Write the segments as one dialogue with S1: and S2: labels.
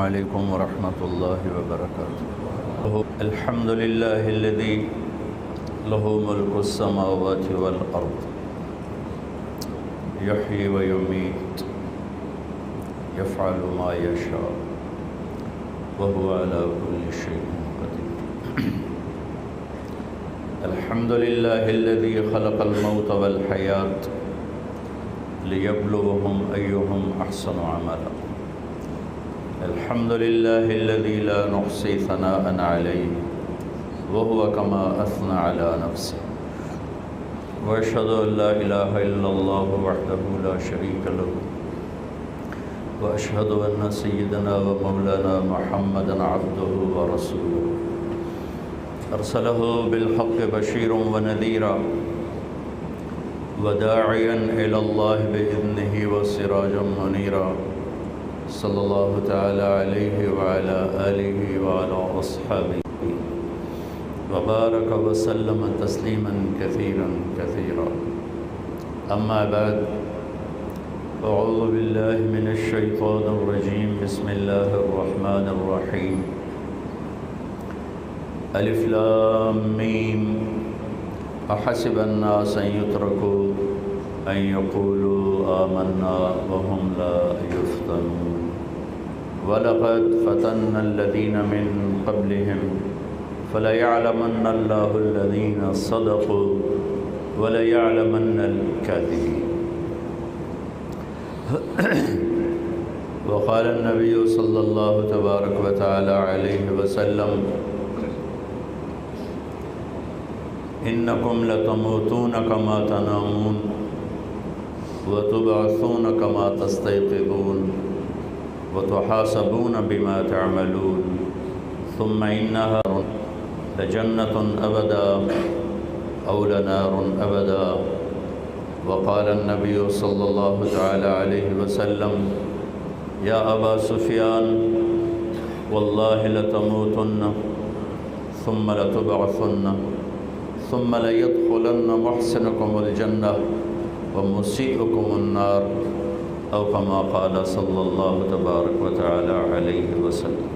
S1: عليكم ورحمة الله وبركاته. الحمد لله الذي له ملك السماوات والأرض يحيي ويميت يفعل ما يشاء وهو على كل شيء قدير. الحمد لله الذي خلق الموت والحياة ليبلوهم أيهم أحسن عملا. الحمد لله الذي لا نحصي ثناء عليه وهو كما أثنى على نفسه. وأشهد أن لا إله إلا الله وحده لا شريك له وأشهد أن سيدنا ومولانا محمدا عبده ورسوله أرسله بالحق بشيرا ونذيرا وداعيا إلى الله بإذنه وسراجا منيرا. صلى الله تعالى عليه وعلى آله وعلى أصحابه وبارك وسلم تسليما كثيرا كثيرا. أما بعد، أعوذ بالله من الشيطان الرجيم. بسم الله الرحمن الرحيم. ألف لام ميم. أحسب الناس أن يتركوا أن يقولوا آمنا وهم لا يفتنون. ولقد فتنا الذين من قبلهم فليعلمن الله الذين صدقوا وليعلمن الكاذبين. وقال النبي صلى الله تبارك وتعالى عليه وسلم: إنكم لتموتون كما تنامون وتبعثون كما تستيقظون وتحاسبون بما تعملون ثم إنها لجنة أبدا أو لنار أبدا. وقال النبي صلى الله تعالى عليه وسلم: يا أبا سفيان والله لتموتن ثم لتبعثن ثم ليدخلن محسنكم الجنة ومسيئكم النار، أو كما قال صلی اللہ تبارک و تعالی علیہ وسلم.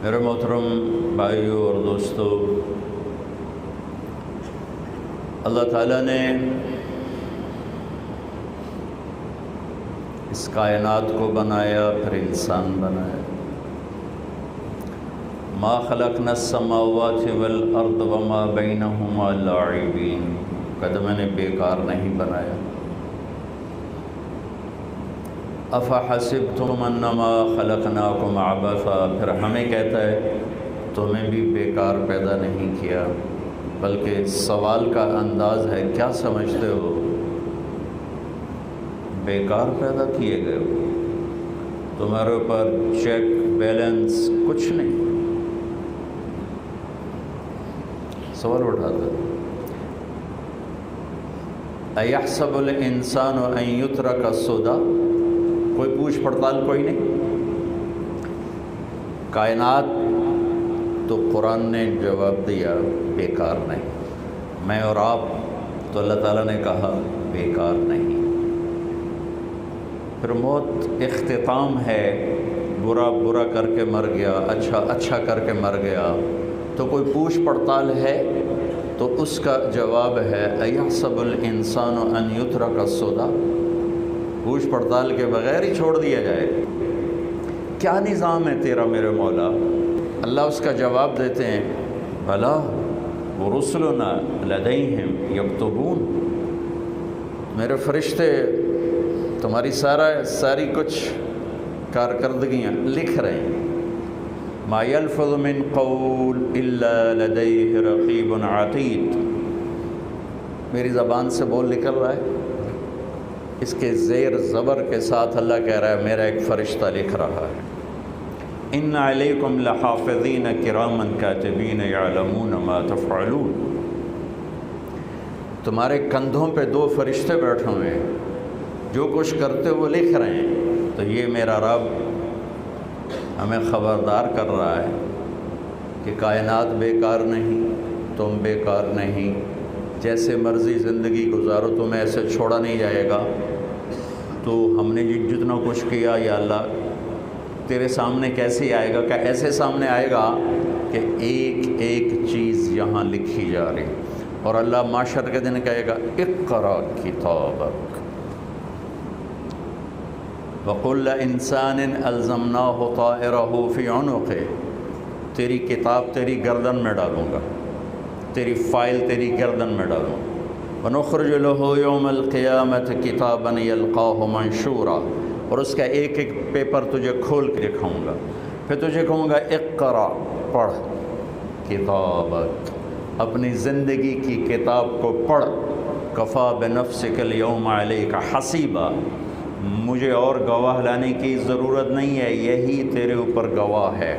S1: میرے محترم بھائیوں اور دوستوں، اللہ تعالیٰ نے اس کائنات کو بنایا، پھر انسان بنایا. ما خلقنا السماوات والارض وما بینہما لاعبین. کہتے میں نے بیکار نہیں بنایا. افحسبتم انما خلقناکم عبثا. پھر ہمیں کہتا ہے تمہیں بھی بیکار پیدا نہیں کیا، بلکہ سوال کا انداز ہے کیا سمجھتے ہو؟ بیکار پیدا کیے گئے ہو، تمہارے اوپر چیک بیلنس کچھ نہیں. سوال اٹھاتا ہے ایحسب الانسان ان یترک سدی. کوئی پوچھ پڑتال کوئی نہیں. کائنات تو قرآن نے جواب دیا بیکار نہیں. میں اور آپ تو اللہ تعالیٰ نے کہا بیکار نہیں. پھر موت اختتام ہے. برا برا کر کے مر گیا، اچھا اچھا کر کے مر گیا. تو کوئی پوچھ پڑتال ہے تو اس کا جواب ہے ایحسب الانسان ان یترک سدی. پوچھ پڑتال کے بغیر ہی چھوڑ دیا جائے. کیا نظام ہے تیرا میرے مولا؟ اللہ اس کا جواب دیتے ہیں بلا ورسلنا لدیہم یکتبون. میرے فرشتے تمہاری ساری کچھ کارکردگیاں لکھ رہے ہیں. ما یلفظ من قول الا لدیہ رقیب عتید. میری زبان سے بول نکل رہا ہے، اس کے زیر زبر کے ساتھ اللہ کہہ رہا ہے میرا ایک فرشتہ لکھ رہا ہے. ان علیکم لحافظین کراما کاتبین یعلمون ما تفعلون. تمہارے کندھوں پہ 2 فرشتے بیٹھے ہوئے ہیں، جو کچھ کرتے وہ لکھ رہے ہیں. تو یہ میرا رب ہمیں خبردار کر رہا ہے کہ کائنات بیکار نہیں، تم بیکار نہیں. جیسے مرضی زندگی گزارو، تمہیں ایسے چھوڑا نہیں جائے گا تو ہم نے جتنا کچھ کیا یا اللہ تیرے سامنے کیسے آئے گا؟ کہ ایسے سامنے آئے گا کہ ایک ایک چیز یہاں لکھی جا رہی، اور اللہ معاشر کے دن کہے گا اقرا کتابک وَكُلَّ إِنسَانٍ أَلْزَمْنَاهُ طَائِرَهُ فِي عُنُقِهِ، تیری کتاب تیری گردن میں ڈالوں گا، تیری فائل تیری گردن میں ڈالوں گا۔ وَنُخْرِجُ لَهُ يَوْمَ الْقِيَامَةِ كِتَابًا يَلْقَاهُ مَنشُورًا، اور اس کا ایک ایک پیپر تجھے کھول کے دکھاؤں گا، پھر تجھے کہوں گا اقرا، پڑھ کتابک، اپنی زندگی کی کتاب کو پڑھ، کفا بنفسک اليوم علیک حسیبا، مجھے اور گواہ لانے کی ضرورت نہیں ہے، یہی تیرے اوپر گواہ ہے۔